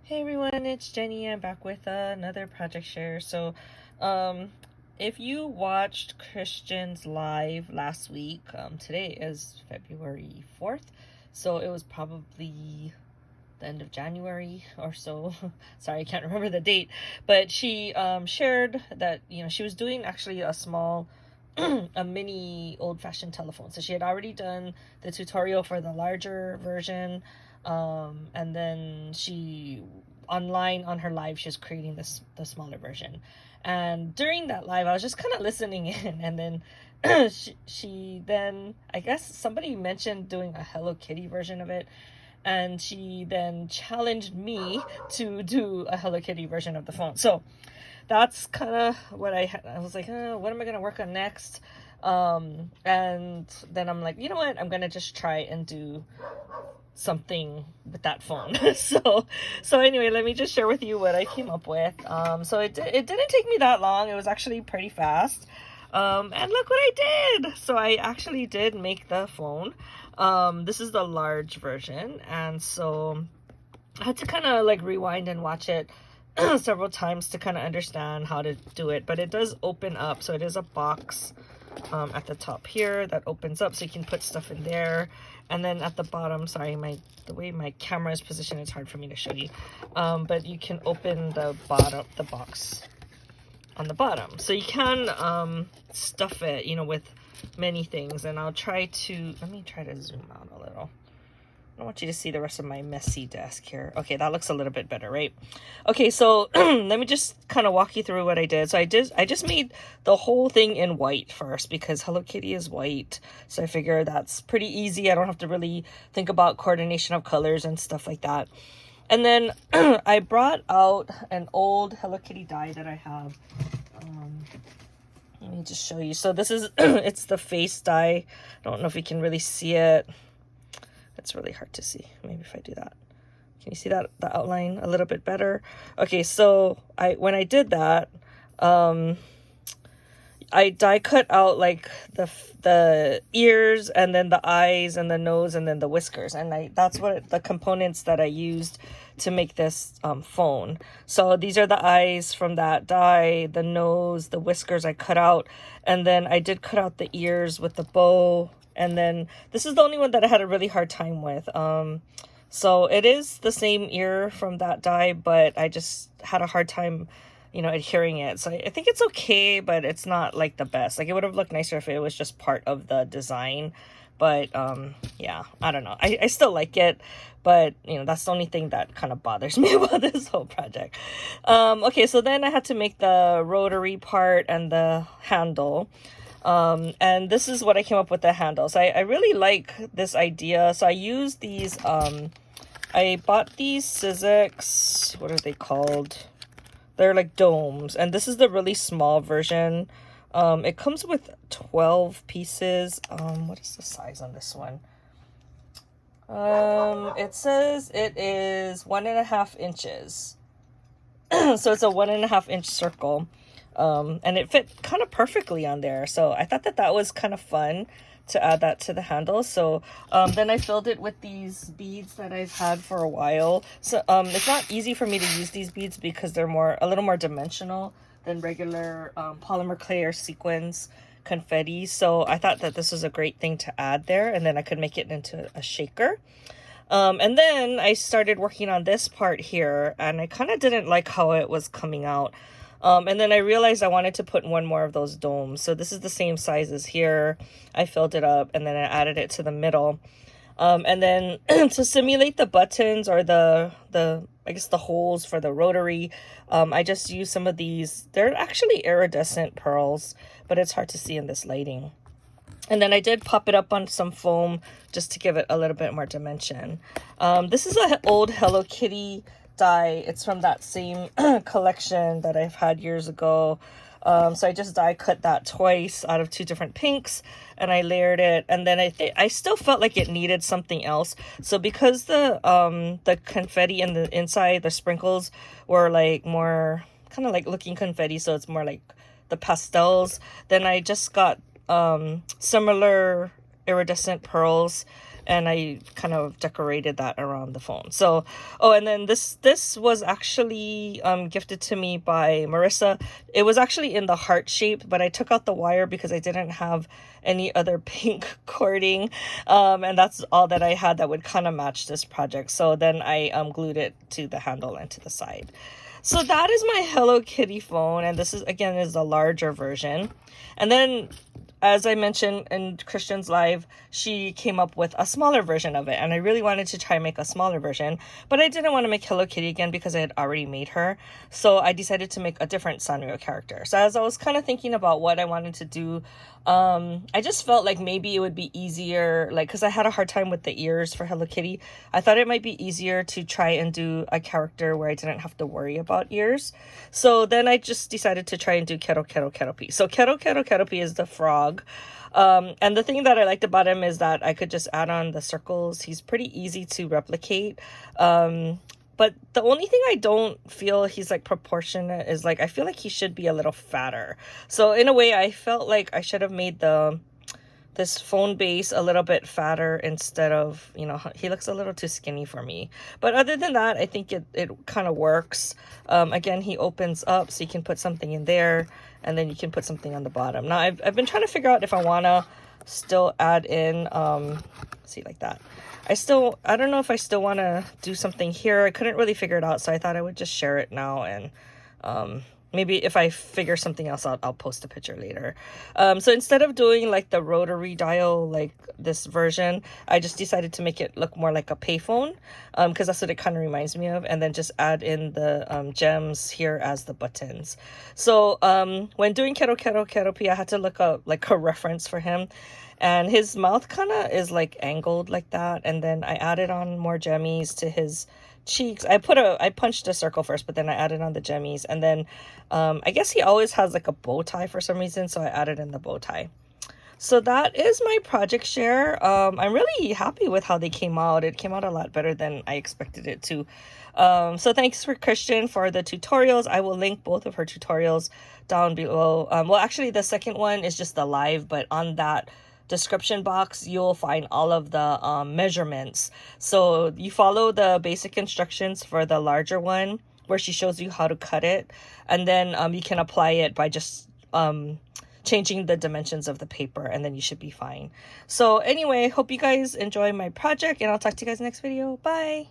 Hey everyone, it's Jenny. I'm back with another project share. Um, if you watched Christian's live last week, today is February 4th, so it was probably the end of January or so. Sorry, I can't remember the date, but she shared that she was doing actually a small a mini old-fashioned telephone. So she had already done the tutorial for the larger version, and then she online on her live she was creating the smaller version. And during that live I was just kind of listening in, and then she then, I guess somebody mentioned doing a Hello Kitty version of it, and she then challenged me to do a Hello Kitty version of the phone. So that's kind of what I was like, what am I gonna work on next? And then I'm like, you know what, I'm gonna just try and do something with that phone. So anyway, let me just share with you what I came up with. So it didn't take me that long. It was actually pretty fast. And look what I did. So I actually did make the phone. This is the large version, and so I had to kind of like rewind and watch it several times to kind of understand how to do it. But it does open up, so it is a box at the top here that opens up, so you can put stuff in there. And then at the bottom, sorry, the way my camera is positioned, it's hard for me to show you, but you can open the box on the bottom, so you can stuff it, with many things. And I'll try to, let me try to zoom out a little. I don't want you to see the rest of my messy desk here. Okay, that looks a little bit better, right? Okay, so let me just kind of walk you through what I did. So I just made the whole thing in white first, because Hello Kitty is white. So I figure that's pretty easy. I don't have to really think about coordination of colors and stuff like that. And then I brought out an old Hello Kitty die that I have. Let me just show you. So this is, it's the face die. I don't know if you can really see it. It's really hard to see. Maybe if I do that. Can you see that, the outline a little bit better? Okay, so when I did that, I die cut out like the ears, and then the eyes, and the nose, and then the whiskers, and that's what the components that I used to make this phone. So these are the eyes from that die, the nose, the whiskers I cut out, and then I did cut out the ears with the bow. And then this is the only one that I had a really hard time with. So it is the same ear from that die, but I just had a hard time, adhering it. So I think it's okay, but it's not like the best. Like, it would have looked nicer if it was just part of the design. But yeah, I don't know. I still like it, but that's the only thing that kind of bothers me about this whole project. Okay, so then I had to make the rotary part and the handle. And this is what I came up with, the handles. I really like this idea. So I used these, I bought these Sizzix, what are they called? They're like domes, and this is the really small version. It comes with 12 pieces. What is the size on this one? It says it is 1.5 inches. So it's a 1.5 inch circle. And it fit kind of perfectly on there. So I thought that was kind of fun to add that to the handle. So then I filled it with these beads that I've had for a while. So it's not easy for me to use these beads because they're a little more dimensional than regular polymer clay or sequins confetti. So I thought that this was a great thing to add there, and then I could make it into a shaker. And then I started working on this part here, and I kind of didn't like how it was coming out. And then I realized I wanted to put one more of those domes. So this is the same size as here. I filled it up, and then I added it to the middle. And then to simulate the buttons, or I guess the holes for the rotary, I just used some of these. They're actually iridescent pearls, but it's hard to see in this lighting. And then I did pop it up on some foam just to give it a little bit more dimension. This is an old Hello Kitty die. It's from that same collection that I've had years ago. So I just die cut that twice out of 2 different pinks, and I layered it. And then I still felt like it needed something else. So because the confetti in the inside, the sprinkles were like more kind of like looking confetti, so it's more like the pastels, then I just got similar iridescent pearls, and I kind of decorated that around the phone. So, oh, and then this was actually gifted to me by Marissa. It was actually in the heart shape, but I took out the wire because I didn't have any other pink cording, and that's all that I had that would kind of match this project. So then I glued it to the handle and to the side. So that is my Hello Kitty phone, and this is the larger version. And then, as I mentioned in Christian's live, she came up with a smaller version of it, and I really wanted to try and make a smaller version, but I didn't want to make Hello Kitty again because I had already made her. So I decided to make a different Sanrio character. So as I was kind of thinking about what I wanted to do, I just felt like maybe it would be easier, like, because I had a hard time with the ears for Hello Kitty. I thought it might be easier to try and do a character where I didn't have to worry about ears. So then I just decided to try and do Kero Kero Keroppi. So Kero Kero Keroppi is the frog. And the thing that I liked about him is that I could just add on the circles. He's pretty easy to replicate. But the only thing I don't feel he's like proportionate is like, I feel like he should be a little fatter. So in a way, I felt like I should have made this phone base a little bit fatter instead of, he looks a little too skinny for me. But other than that, I think it kind of works. Again, he opens up so you can put something in there, and then you can put something on the bottom. Now, I've been trying to figure out if I want to still add in, see, like that. I don't know if I still want to do something here. I couldn't really figure it out, so I thought I would just share it now, and maybe if I figure something else out, I'll post a picture later. So instead of doing like the rotary dial, like this version, I just decided to make it look more like a payphone, because that's what it kind of reminds me of, and then just add in the gems here as the buttons. So when doing Kero Kero Keroppi, I had to look up like a reference for him. And his mouth kind of is like angled like that. And then I added on more gemmies to his cheeks. I punched a circle first, but then I added on the gemmies. And then I guess he always has like a bow tie for some reason, so I added in the bow tie. So that is my project share. I'm really happy with how they came out. It came out a lot better than I expected it to. So thanks for Christian for the tutorials. I will link both of her tutorials down below. Well, actually the second one is just the live, but on that description box you'll find all of the measurements. So you follow the basic instructions for the larger one where she shows you how to cut it, and then you can apply it by just changing the dimensions of the paper, and then you should be fine. So anyway, hope you guys enjoy my project, and I'll talk to you guys next video. Bye.